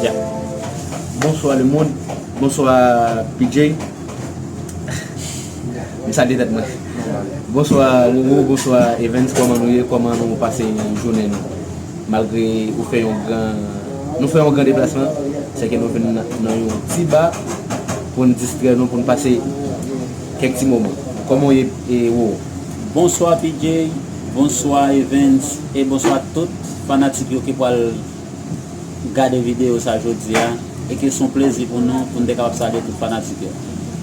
Yeah. Bonsoir le monde, bonsoir PJ. Ça dit moi. Bonsoir Lourou, bonsoir Evans, comment nous passons une journée nous. Malgré nous faisons un grand déplacement, c'est que nous venons dans un petit bar pour nous distraire, pour nous passer quelques petits moments. Comment est vous? Bonsoir PJ, bonsoir Evans et bonsoir tous fanatiques qui peuvent regarder vidéo ça aujourd'hui et que c'est un plaisir pour nous être capables de saluer tous les fanatiques.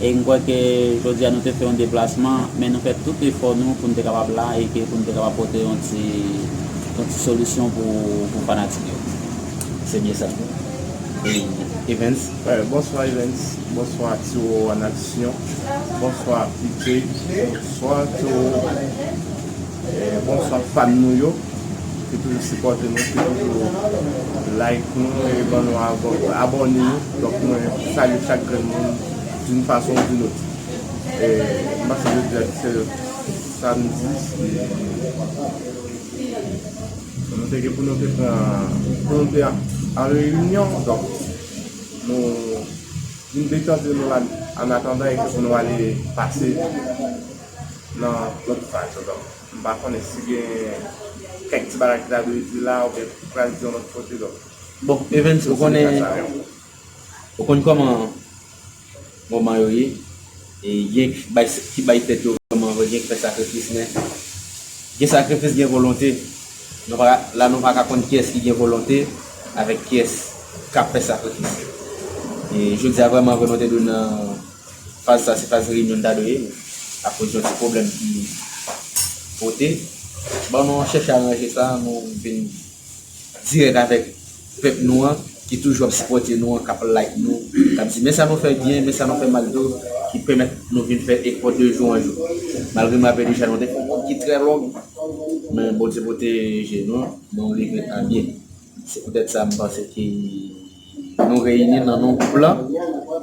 Et je crois que aujourd'hui nous avons fait un déplacement, mais nous faisons tout effort nous pour être capables là et pour être capables d'apporter une petite solution pour les fanatiques. C'est bien ça. Evans. Bonsoir Evans, bonsoir Tio en action, bonsoir PJ, bonsoir Tio, bonsoir fan nous qui toujours supporter nous, qui toujours like nous et nous abonner nous. Donc nous saluons chaque monde d'une façon ou d'une autre. Et moi c'est samedi. Nous sommes pour nous faire en réunion, donc nous détendons en attendant et que nous allons passer dans notre phase. Donc, nous ne savons pas si quelques petits barrages là ou bien de notre côté. Bon, Evans, on connaît comment moment et il qui va être comment on fait sacrifice, mais il y a sacrifice, il y a volonté. Là, nous ne pouvons pas connaître qui est-ce qui a volonté avec qui est-ce qui a fait sacrifice. Et je dis vraiment volonté de phase ça, c'est phase réunion d'adoué à cause de ce problème qui voté. Bon, nous cherchons à arranger ça, nous venons direct avec le peuple noir qui toujours supporter nous, qui like nous, mais ça nous fait bien, mais ça nous fait mal d'eau, qui permet de nous venir faire école de jour en jour. Malgré ma belle déjà, nous avons qui très long, mais bon, c'est protéger nous, nous livrer en bien. C'est peut-être ça, je pense, qui nous réunit dans nos plans.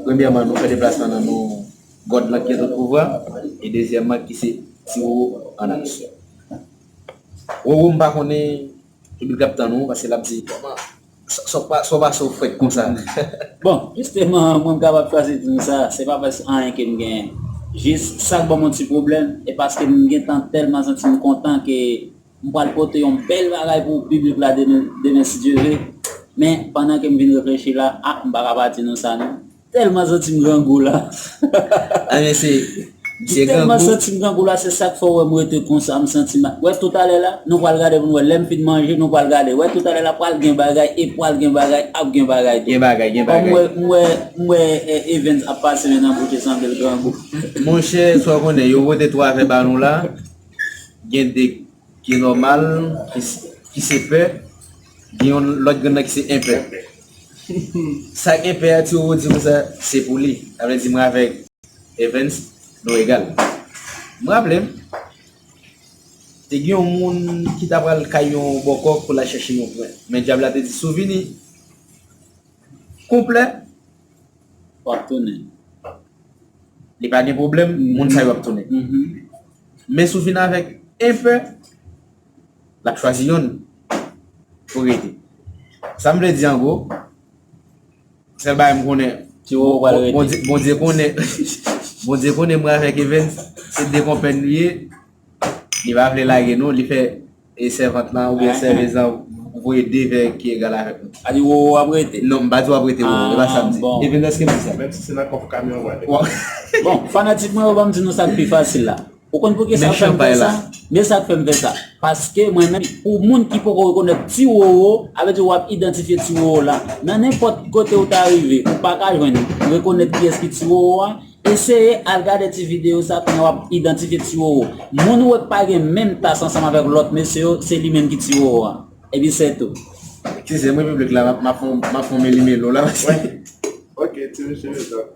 Premièrement, nous faisons des déplacements dans nos godes qui est au pouvoir, et deuxièmement, qui c'est Tio en action. On ne va pas public captain nous, parce que là, c'est soit pas souffrir comme ça. Bon, justement, moi, je suis capable de faire tout ça, c'est pas parce que je gagne. Juste ça, c'est mon petit problème, et parce que je suis tellement content que je vais porter un bel bagage pour le public là demain si Dieu veut. Mais pendant que je viens réfléchir là, je ne vais pas partir dans ça. Tellement senti grand goût là. Ah, mais c'est tellement senti grand goût là, c'est ça qu'il faut moi être comme ça, me sentir. Ouais, tout à l'heure là, nous allons regarder pour nous, l'aime fin de manger, nous allons regarder. Ouais, tout à l'heure là, pour le gain bagage, et pour le gain bagage, ap gain bagage. Gain bagage. Moi, Evans a passé maintenant pour que ça me le grand goût. Mon cher, soit qu'on est, yo de toi avec nous là, il y a des qui est normal, qui se fait, il y a l'autre qui c'est impère. Ça impère, tu veux dire ça, c'est pour lui. Avec Evans, nous égal. Je me rappelle, il y a un monde qui t'a pris le caillon boko pour la chercher mon point. Mais diable a dit souvenir complet. Pas tourner. Il n'y a pas de problème, le monde va tourner. Mais souvenir avec un peu, la choisi une pour aider. Ça me dit en gros, c'est le bail me connaît. Bon Dieu qu'on est moi avec Evans, c'est des compagnies, il va appeler la nous, il fait et servante là ou bien servant pour aider vers qui est égal avec nous. Ali ou abrité. Non, pas tout abrité, il va samedi. Evans est-ce que c'est ça? Même si c'est dans le camion. Bon, fanatiquement, on va me dire ça plus facile là. Pourquoi que ça fait ça? Mais ça fait ça. Parce que moi-même, pour les gens qui peuvent reconnaître Tio, avec tu vas identifier Tio là, dans n'importe côté où tu arrives, pour pas reconnaître qui est-ce qui Tio, essayez à regarder ces vidéos ça pour identifier Tio. Mon ou pas même tasse ensemble avec l'autre monsieur, c'est lui-même qui Tio. Et puis c'est tout. C'est moi public là, ma femme limite là. Ok, tu veux chez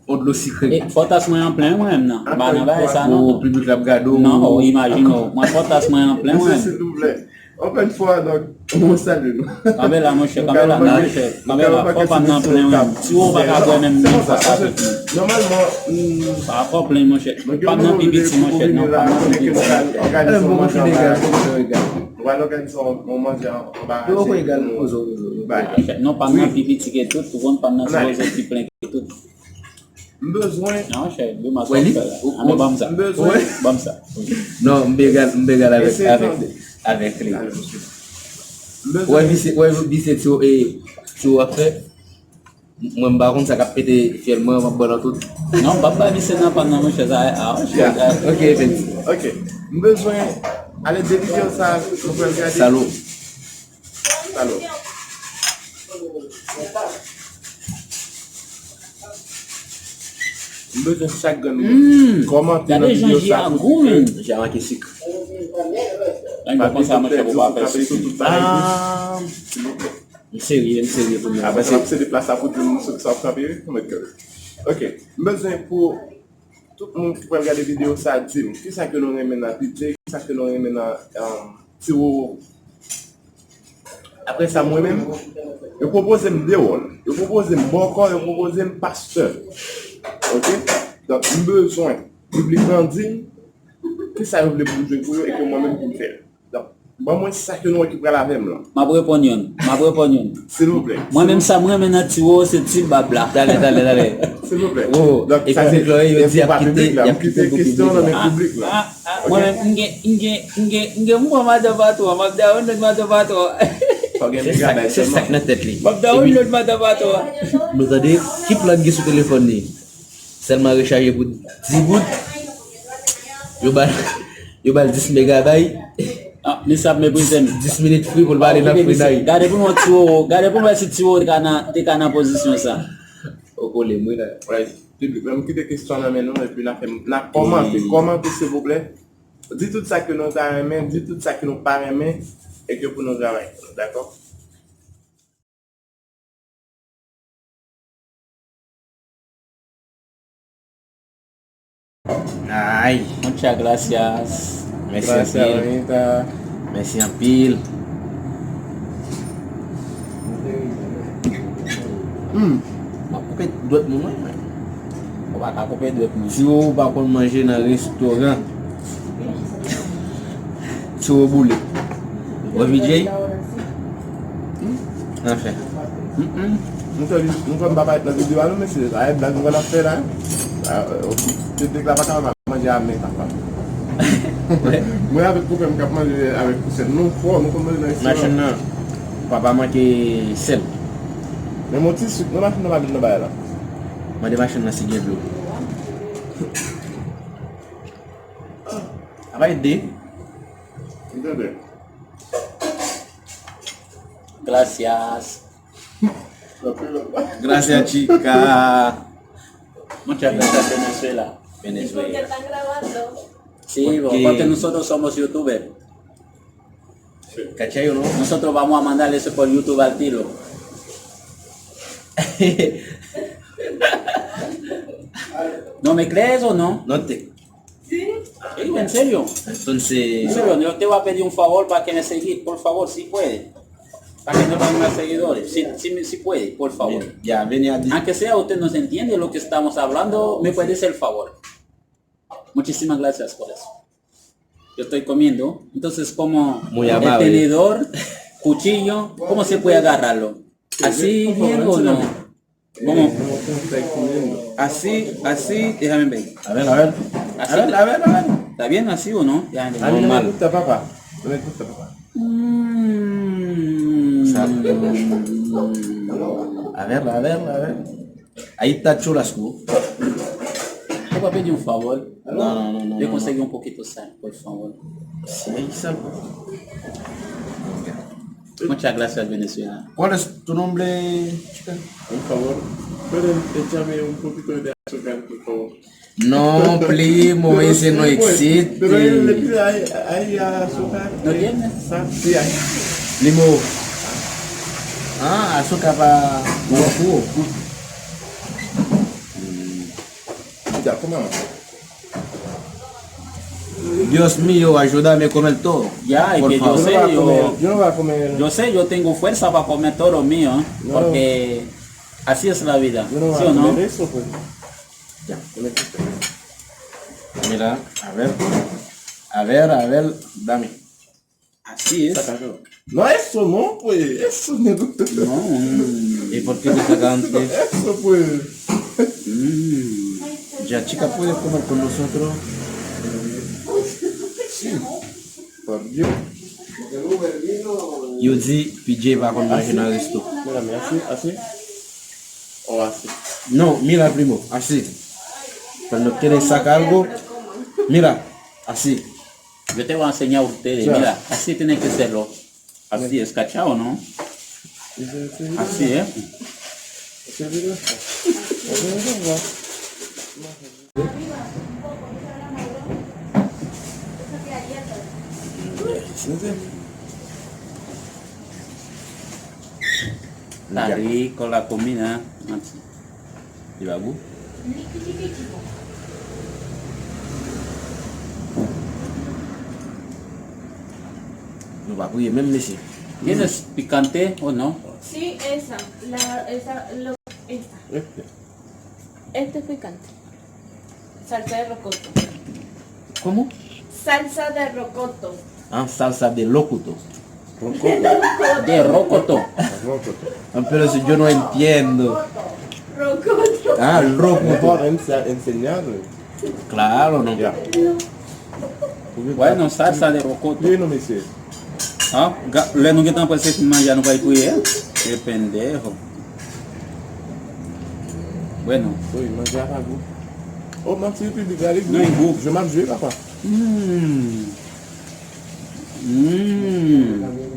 on de l'eau secret. Et photos moi en plein moi-même non. Bah non bah ça non. Au public la gado. Non, imagine moi photos moi en plein moi. S'il vous plaît. Encore une fois, donc, on salue nous. Caméra, mon cher, caméra, faut pas m'en plein. Si on va pas même normalement, pas trop plein, mon cher. Pas m'en pipi, mon cher, non, pas m'en pipi. On va organiser un manger en bas. Yo ko égal ozo. Non, pendant pipi ticket tout, tout le monde pendant ça, vous êtes plein que tout. Besoin. Non, cher, je m'en Ouais, sors. Bam ça. Besoin. Bam ça. Non, mbégal avec lui. Ouais, bise tu et tu après moi par contre ça cap pété fièrement ma bonne tout. Non, papa, c'est non pendant moi, cher. Ah, cher. OK, Ok. Besoin. Allez, dédicacer ça. Vous pouvez regarder. Salut. Salut. Besoin de chaque gamme. Comment Il y a des gens qui ont goût, man. J'ai remarqué ça. Là, il va penser à moi, je vais pas faire ça. Ah, sérieux pour moi. Ah, bah, c'est des places à foutre de nous, ceux qui savent frapper, on met que. Ok. Besoin pour tout le monde qui peut regarder la vidéo, ça dit, qui ça que nous aimons dans DJ, qui ça que nous aimons dans Tiro. Après ça, moi-même, je propose un déol, je propose un bon corps, je propose un pasteur. Ok? Donc, besoin public branding, qui ça veut bouger pour eux et que moi-même pour faire. Donc, moi, c'est ça que nous récupérons la même là. Ma réponse. S'il vous plaît. Moi-même, ça, moi, maintenant, tu vois, c'est petit babla. Allez. S'il vous plaît. Oh, donc, et ça puis, c'est il y a public là. il y a Quitté question dans le public là. Moi-même, inge moi, madabato, madabato. C'est ça que notre tête li. Download madabato. Nous avons qui plan sur téléphone ni. Seulement recharger pour 10 gouttes. Yo bal 10 mégabytes. Ah, ni sab me brisem. 10 minutes free pour aller dans free night. Gade pour moi tuo, gade pour moi si tuo de kana position ça. Au les moi là. Ouais, public, même quitter question là maintenant et puis la commentez s'il vous plaît. Dis tout ça que nous avons, dis tout ça que nous pas aimé et que pour nous travailler. D'accord? Aïe. Muchas gracias. Merci en pile. Merci en pile. Pourquoi d'autres moments? On va couper de plus. Si vous pas manger dans un restaurant, si vous voulez, vous VJ, enfin. Nous sommes pas dans la vidéo, mais c'est la blague qu'on va faire là. Tu déclares pas qu'on va manger à mettre. Moi avec coupé me manger avec c'est non fort, nous comme dans Machine papa manqué sel. Mais mon petit sucre, nous machine va venir là. Ma machine na signer bleu. Va aider. Entendeu? Gracias. Gracias chica. Muchas gracias Venezuela. ¿Y por qué Venezuela. están grabando? Sí, porque nosotros somos youtubers. ¿Cachai o no? Nosotros vamos a mandarle eso por YouTube al tiro. ¿No me crees o no? No te. ¿Sí? Sí, en serio. Entonces, En serio, yo te voy a pedir un favor para que me sigas, por favor, si puede. Para que no tengan más seguidores. Si puede, por favor. ya venía a decir. Aunque sea usted no se entiende lo que estamos hablando, me puede hacer el favor. Muchísimas gracias por eso. Yo estoy comiendo, entonces como Muy el amable. tenedor, cuchillo, ¿cómo se puede agarrarlo? ¿Así bien o no? ¿Cómo? Así, déjame ver. A ver. A ver. ¿Está bien así o no? Ya, A mí no me normal. gusta papá. No me gusta papá. A ver. Ahí está chulasco. Te voy a pedir un favor. No. Yo conseguí un poquito sal, por favor. Sí, ahí salgo. Muchas gracias, Venezuela. ¿Cuál es tu nombre, chica? Por favor, pueden echarme un poquito de azúcar, por favor. No, primo, ese no existe. Pero él le pide ahí azúcar. ¿No tienes? Sí, ahí. Limo. Ah, azúcar para jugo. Ya, comamos. Dios mío, ayúdame a comer todo. Ya, y Por que favor. Yo no voy a comer. yo sé, yo tengo fuerza para comer todo lo mío, ¿eh? No. Porque así es la vida, Yo no voy ¿sí a o no? comer eso, pues. Ya. Mira, a ver, dame. Así. Así es. Sácalo. No, eso no, pues. Eso no. No. ¿Y por qué te saca antes? Eso, pues. Ya chica puede comer con nosotros. Por Dios. Yo di PJ va a imaginar esto. Mírame, así, así. O así. No, mira primo, así. Cuando quieren sacar algo, mira, así. Yo te voy a enseñar a ustedes, Ya. mira, así tiene que serlo. Así es, ¿cachao, no? Así, ¿eh? Está rico la comida. ¿Y babu? No babu, y même ici. ¿Tienes picante o no? Sí, esa, esta. Este es picante. Salsa de rocoto. ¿Cómo? Salsa de rocoto. Ah, salsa de locuto. De rocoto. Ah, pero si yo no entiendo. Rocoto. Ah, el rocuto. Mejor enseñarle. Claro, no. Ya. Bueno, salsa de rocoto. Yo no me sé. Ah, lendo que tampa se ya no vai cuidar. Qué pendejo. Bueno. Oui, manger à goût. Oh, ma fille, puis regarde. Non, il goûte. Je m'en joué, papa.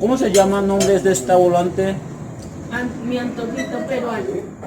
¿Cómo se llama el nombre de este volante? Mi antojito peruano.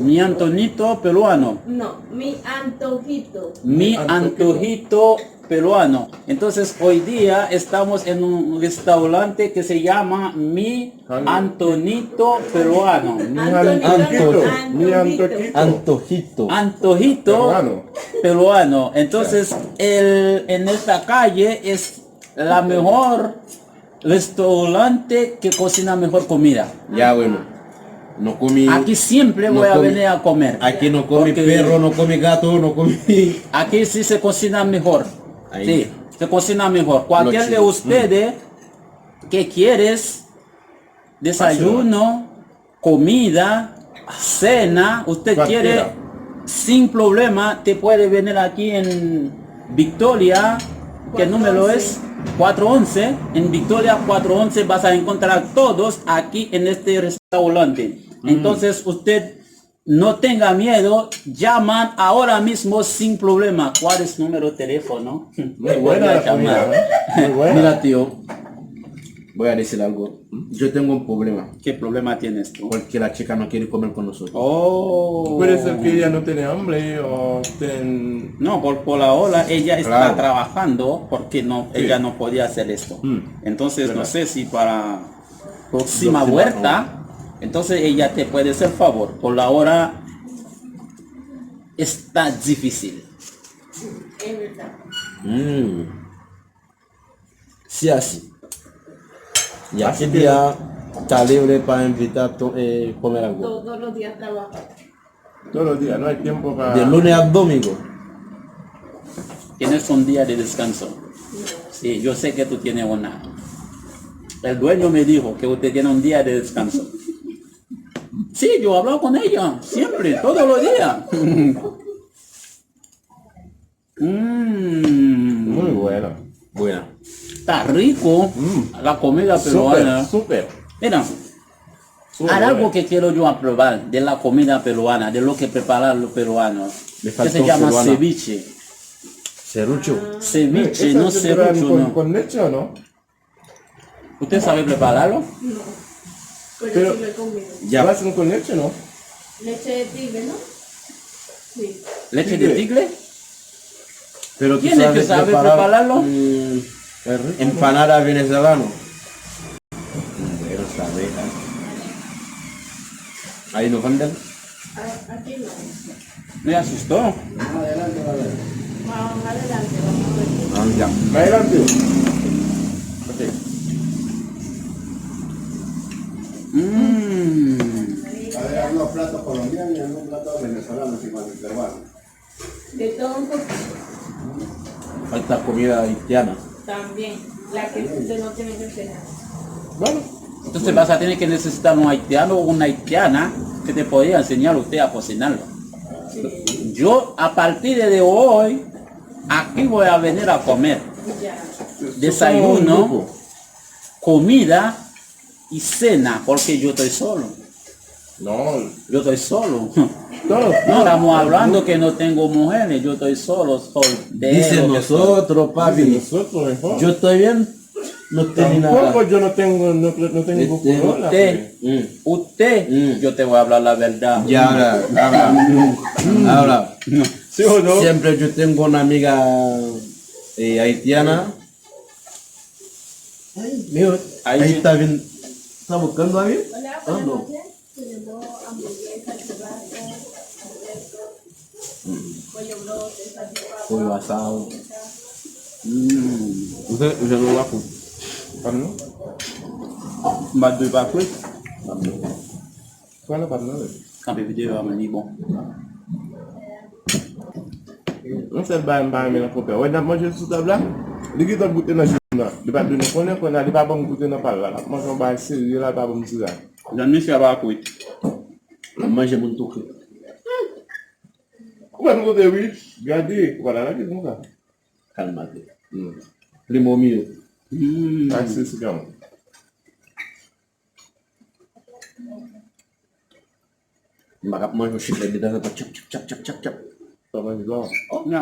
Mi Antonito peruano. No, mi antojito. Mi antojito peruano. Entonces hoy día estamos en un restaurante que se llama Mi Antonito peruano. Mi antojito. Antojito. Antojito Peruano. peruano. Entonces en esta calle es la mejor restaurante que cocina mejor comida. Ya bueno. No comí. Aquí siempre no voy a comí- venir a comer. Aquí no come Porque perro, no come gato, no come. Aquí sí se cocina mejor. Ahí. Sí, se cocina mejor. Cualquier de chido. ustedes que quieres desayuno, comida, cena, usted Cualquiera. quiere sin problema, te puede venir aquí en Victoria, ¿qué número es? 411. En Victoria 411 vas a encontrar todos aquí en este restaurante. Entonces usted no tenga miedo, llaman ahora mismo sin problema. ¿Cuál es número de teléfono? Muy buena la comida, ¿eh? Muy buena. Mira, tío. Voy a decir algo. Yo tengo un problema. ¿Qué problema tienes tú? Porque la chica no quiere comer con nosotros. Oh. Puede ser que ella no tiene hambre o ten... No, por la hora ella está Claro. trabajando porque no, Sí. ella no podía hacer esto. Entonces no Verdad. sé si para próxima Próxima, vuelta, entonces ella te puede hacer favor. Por la hora está difícil. Es verdad. Sí, así. Y Así aquí que- día está libre para invitar a comer algo. Todos los días trabajo. Todos los días, no hay tiempo para... De lunes a domingo. Tienes un día de descanso. Sí, yo sé que tú tienes una. El dueño me dijo que usted tiene un día de descanso. Sí, yo hablo con ella, siempre, todos los días. Muy buena. Buena. Está rico la comida peruana. Súper, súper. Mira, Súper hay algo bueno. que quiero yo probar de la comida peruana, de lo que preparan los peruanos, Me que faltó se llama peruana. ceviche. Serrucho. Ceviche, ¿Esa no se preparan ceviche, con, no. con leche o no? ¿Usted sabe prepararlo? Pero sí lo he comido. ¿Ya lo hacen con leche o no? Leche de tigre, ¿no? Sí. ¿Leche de tigre? Pero tú ¿Quién es que sabes sabe prepararlo? Es rico. Empanada venezolano. Pero sabe. Ahí nos venden. Aquí no. Me asustó. Vamos adelante, vamos a ver. Ah, ya. Más adelante. Ok. Había unos platos colombianos y unos platos venezolanos igual, peruanos. De todo un poquito. Falta comida haitiana. También. La que usted no tiene que cenar. Bueno, Entonces vas a tener que necesitar un haitiano o una haitiana que te podría enseñar a usted a cocinarlo. Yo a partir de hoy, aquí voy a venir a comer. Desayuno, comida y cena, porque yo estoy solo. no, Yo estoy solo. todos, No estamos hablando que no tengo mujeres, yo estoy solo, soltero. Dice que nosotros, papi. nosotros mejor. Yo estoy bien, no tengo nada. Tampoco yo no tengo, no tengo Este, corona, Usted, Mm. yo te voy a hablar la verdad. Ya ahora, ¿sí o no? siempre yo tengo una amiga haitiana. Ay, mío, ahí está bien. ¿Está buscando a alguien? Ah, no. Tenemos hamburguesa, churrasco, pollo brote, salchipapa, Pollo asado. Usted no va a comer. ¿Pardon? Mbadou pa kwe, Quoi, là, pardon? kampe video a mani bon. On se bat mais la coupe. Ouais, n'a mangé sous table là. Li ki t'a goûté dans journée. Li pas donner connaît qu'on a li pas bon goûter dans pas là. Mange on ba sérieux là pas bon petit là. Jan mi fya ba kwe. Manger mon tout. Comment nous de oui, regardez, voilà là qui comme ça. Calmate. Primo mio. Ah, c'est comme. Makap manger chiclete de chap chap chap chap chap chap. Pas mal, bon. Nya.